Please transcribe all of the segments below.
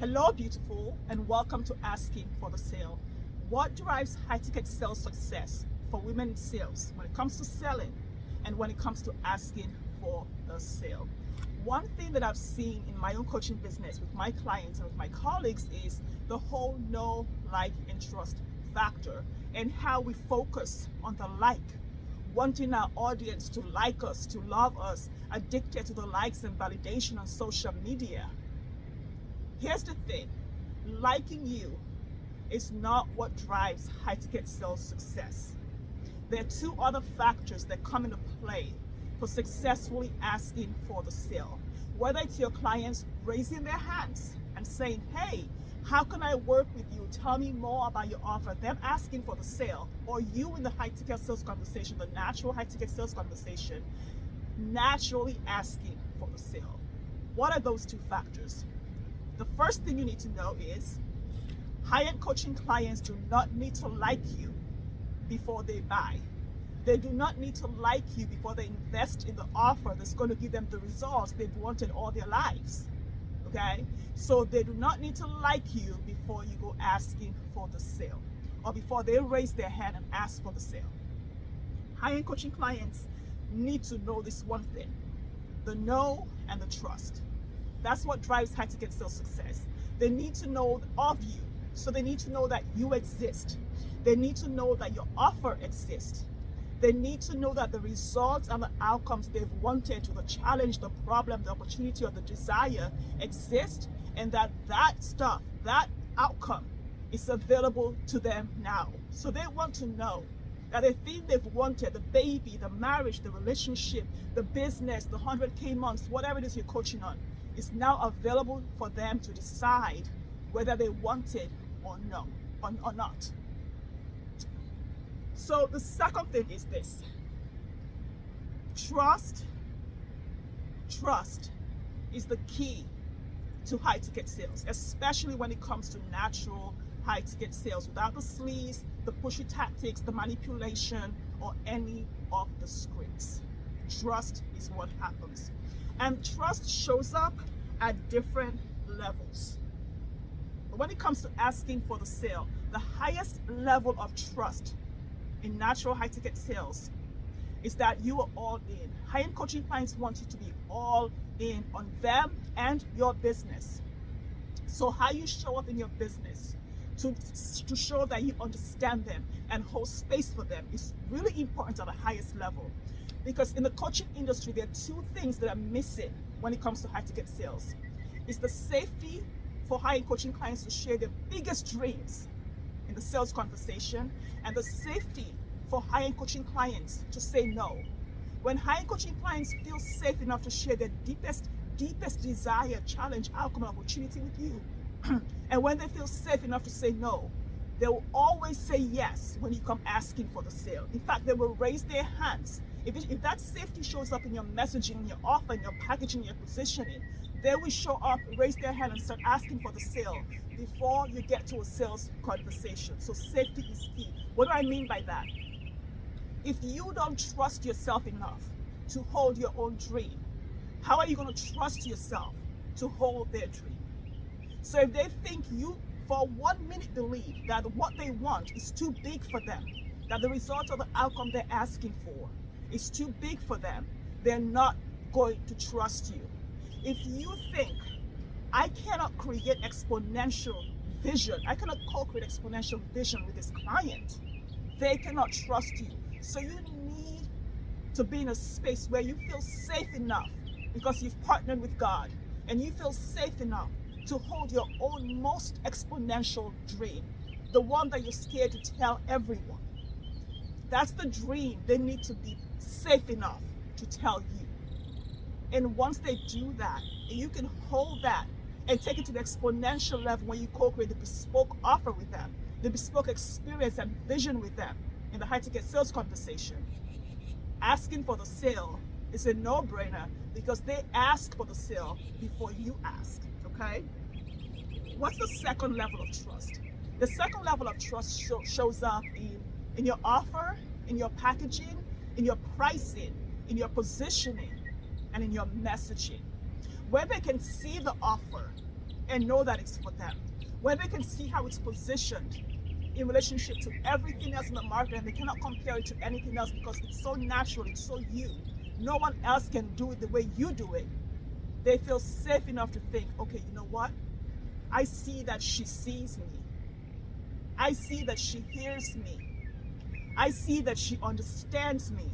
Hello, beautiful, and welcome to Asking for the Sale. What drives high ticket sales success for women in sales when it comes to selling and when it comes to asking for the sale? One thing that I've seen in my own coaching business with my clients and with my colleagues is the whole know, like, and trust factor, and how we focus on the like, wanting our audience to like us, to love us, addicted to the likes and validation on social media. Here's the thing, liking you is not what drives high ticket sales success. There are two other factors that come into play for successfully asking for the sale. Whether it's your clients raising their hands and saying, hey, how can I work with you? Tell me more about your offer. Them asking for the sale, or you in the high ticket sales conversation, the natural high ticket sales conversation, naturally asking for the sale. What are those two factors? The first thing you need to know is high-end coaching clients do not need to like you before they buy. They do not need to like you before they invest in the offer that's going to give them the results they've wanted all their lives. Okay? So they do not need to like you before you go asking for the sale, or before they raise their hand and ask for the sale. High-end coaching clients need to know this one thing: the know and the trust. That's what drives high ticket sales success. They need to know of you. So they need to know that you exist. They need to know that your offer exists. They need to know that the results and the outcomes they've wanted, to the challenge, the problem, the opportunity, or the desire exist, and that stuff, that outcome is available to them now. So they want to know that the thing they've wanted, the baby, the marriage, the relationship, the business, the 100K months, whatever it is you're coaching on, is now available for them to decide whether they want it or no, or not. So the second thing is this: trust is the key to high ticket sales, especially when it comes to natural high ticket sales, without the sleaze, the pushy tactics, the manipulation, or any of the scripts. Trust is what happens. And trust shows up at different levels. But when it comes to asking for the sale, the highest level of trust in natural high ticket sales is that you are all in. High-end coaching clients want you to be all in on them and your business. So how you show up in your business to show that you understand them and hold space for them is really important at the highest level. Because in the coaching industry, there are two things that are missing when it comes to high ticket sales. It's the safety for high-end coaching clients to share their biggest dreams in the sales conversation, and the safety for high-end coaching clients to say no. When high-end coaching clients feel safe enough to share their deepest desire, challenge, outcome, opportunity with you, and when they feel safe enough to say no, they will always say yes when you come asking for the sale. In fact, they will raise their hands. If that safety shows up in your messaging, in your offer, in your packaging, your positioning, they will show up, raise their hand, and start asking for the sale before you get to a sales conversation. So safety is key. What do I mean by that? If you don't trust yourself enough to hold your own dream, how are you going to trust yourself to hold their dream? So if they think you, for 1 minute, believe that what they want is too big for them, that the result of the outcome they're asking for is too big for them, they're not going to trust you. If you think, I cannot create exponential vision, I cannot co-create exponential vision with this client, they cannot trust you. So you need to be in a space where you feel safe enough, because you've partnered with God, and you feel safe enough to hold your own most exponential dream, the one that you're scared to tell everyone. That's the dream they need to be safe enough to tell you. And once they do that, and you can hold that and take it to the exponential level when you co-create the bespoke offer with them, the bespoke experience and vision with them in the high ticket sales conversation, asking for the sale is a no-brainer, because they ask for the sale before you ask. Okay? What's the second level of trust? The second level of trust shows up in your offer, in your packaging, in your pricing, in your positioning, and in your messaging. Where they can see the offer, and know that it's for them. When they can see how it's positioned in relationship to everything else in the market, and they cannot compare it to anything else because it's so natural, it's so you. No one else can do it the way you do it. They feel safe enough to think, okay, you know what? I see that she sees me. I see that she hears me. I see that she understands me.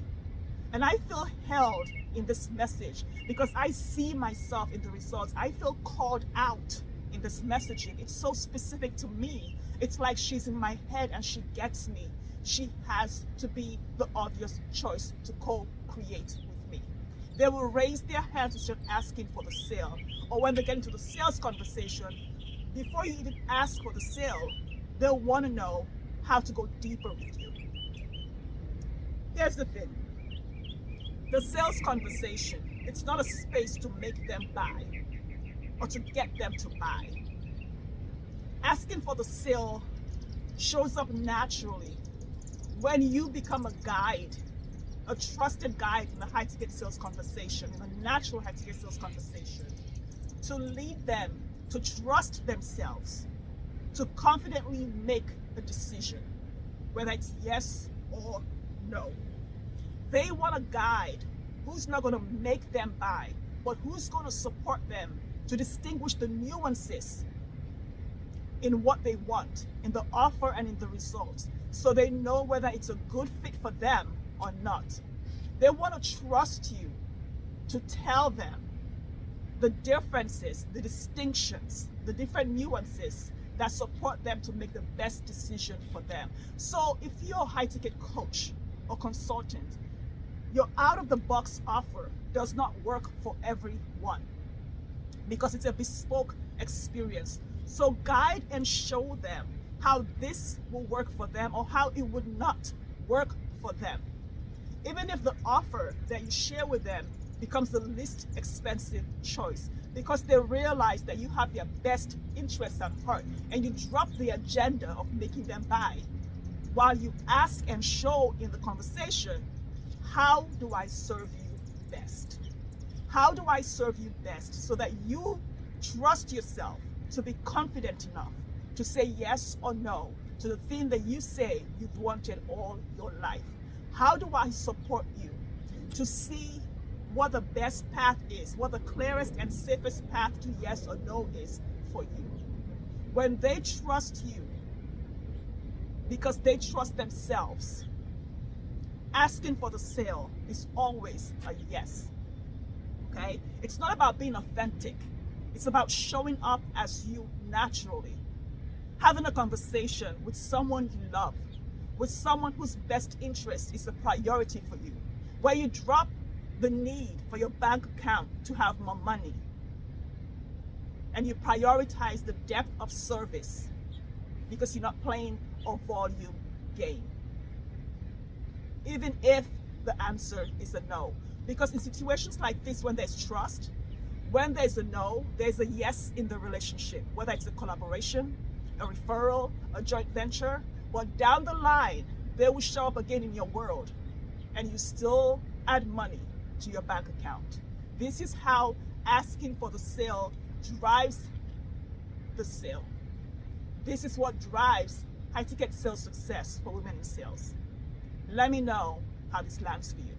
And I feel held in this message because I see myself in the results. I feel called out in this messaging. It's so specific to me. It's like she's in my head and she gets me. She has to be the obvious choice to co-create with me. They will raise their hands instead of asking for the sale. Or when they get into the sales conversation, before you even ask for the sale, they'll want to know how to go deeper with you. Here's the thing. The sales conversation, it's not a space to make them buy or to get them to buy. Asking for the sale shows up naturally when you become a guide, a trusted guide in the high ticket sales conversation, in a natural high ticket sales conversation, to lead them to trust themselves, to confidently make a decision, whether it's yes or no. They want a guide who's not going to make them buy, but who's going to support them to distinguish the nuances in what they want, in the offer and in the results, so they know whether it's a good fit for them or not. They want to trust you to tell them the differences, the distinctions, the different nuances that support them to make the best decision for them. So if you're a high ticket coach or consultant, your out-of-the-box offer does not work for everyone because it's a bespoke experience. So guide and show them how this will work for them or how it would not work for them. Even if the offer that you share with them becomes the least expensive choice, because they realize that you have their best interests at heart and you drop the agenda of making them buy while you ask and show in the conversation, how do I serve you best? How do I serve you best so that you trust yourself to be confident enough to say yes or no to the thing that you say you've wanted all your life? How do I support you to see what the best path is, what the clearest and safest path to yes or no is for you? When they trust you because they trust themselves, asking for the sale is always a yes. Okay? It's not about being authentic. It's about showing up as you naturally. Having a conversation with someone you love, with someone whose best interest is a priority for you, where you drop the need for your bank account to have more money and you prioritize the depth of service because you're not playing a volume game. Even if the answer is a no. Because in situations like this, when there's trust, when there's a no, there's a yes in the relationship, whether it's a collaboration, a referral, a joint venture, but down the line, they will show up again in your world and you still add money to your bank account. This is how asking for the sale drives the sale. This is what drives high ticket sales success for women in sales. Let me know how this lands for you.